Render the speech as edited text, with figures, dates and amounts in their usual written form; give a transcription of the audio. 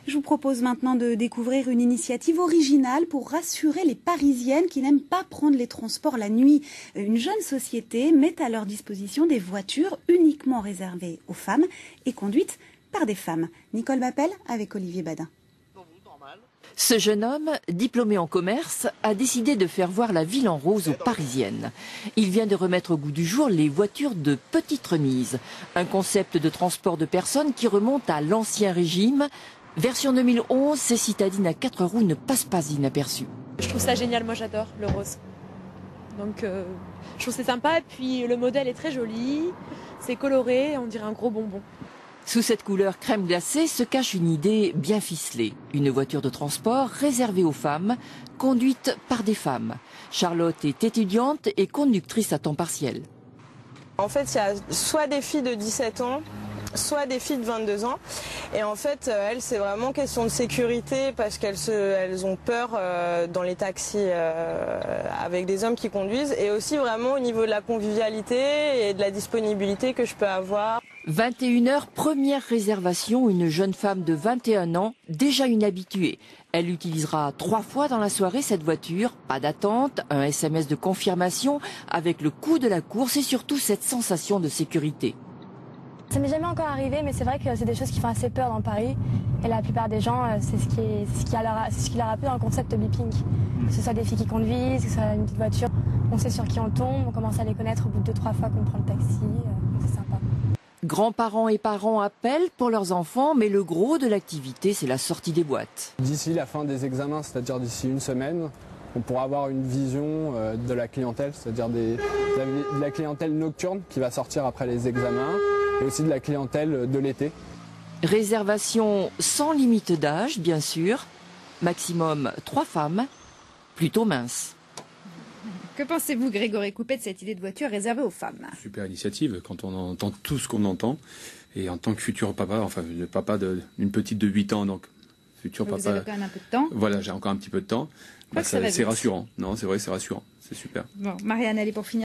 Je vous propose maintenant de découvrir une initiative originale pour rassurer les Parisiennes qui n'aiment pas prendre les transports la nuit. Une jeune société met à leur disposition des voitures uniquement réservées aux femmes et conduites par des femmes. Nicole Bappel avec Olivier Badin. Ce jeune homme, diplômé en commerce, a décidé de faire voir la ville en rose aux Parisiennes. Il vient de remettre au goût du jour les voitures de petite remise. Un concept de transport de personnes qui remonte à l'ancien régime. Version 2011, ces citadines à 4 roues ne passent pas inaperçues. Je trouve ça génial, moi j'adore le rose. Donc je trouve c'est sympa et puis le modèle est très joli, c'est coloré, on dirait un gros bonbon. Sous cette couleur crème glacée se cache une idée bien ficelée. Une voiture de transport réservée aux femmes, conduite par des femmes. Charlotte est étudiante et conductrice à temps partiel. En fait, il y a soit des filles de 17 ans, soit des filles de 22 ans. Et en fait, elles, c'est vraiment question de sécurité parce qu'elles ont peur dans les taxis avec des hommes qui conduisent. Et aussi vraiment au niveau de la convivialité et de la disponibilité que je peux avoir. 21h, première réservation, une jeune femme de 21 ans, déjà une habituée. Elle utilisera 3 fois dans la soirée cette voiture, pas d'attente, un SMS de confirmation avec le coût de la course et surtout cette sensation de sécurité. Ça m'est jamais encore arrivé, mais c'est vrai que c'est des choses qui font assez peur dans Paris. Et la plupart des gens, c'est ce qui leur a plu dans le concept beeping. Que ce soit des filles qui conduisent, que ce soit une petite voiture, on sait sur qui on tombe, on commence à les connaître au bout de 2-3 fois qu'on prend le taxi, c'est sympa. Grands-parents et parents appellent pour leurs enfants, mais le gros de l'activité, c'est la sortie des boîtes. D'ici la fin des examens, c'est-à-dire d'ici une semaine, on pourra avoir une vision de la clientèle, c'est-à-dire de la clientèle nocturne qui va sortir après les examens, et aussi de la clientèle de l'été. Réservation sans limite d'âge, bien sûr. Maximum 3 femmes, plutôt minces. Que pensez-vous, Grégory Coupet, de cette idée de voiture réservée aux femmes? Super initiative, quand on entend tout ce qu'on entend. Et en tant que futur papa, enfin le papa d'une petite de 8 ans, donc futur papa... Vous avez quand même un peu de temps. Voilà, j'ai encore un petit peu de temps. C'est rassurant. Non, c'est vrai, c'est rassurant. C'est super. Bon, Marianne, allez pour finir.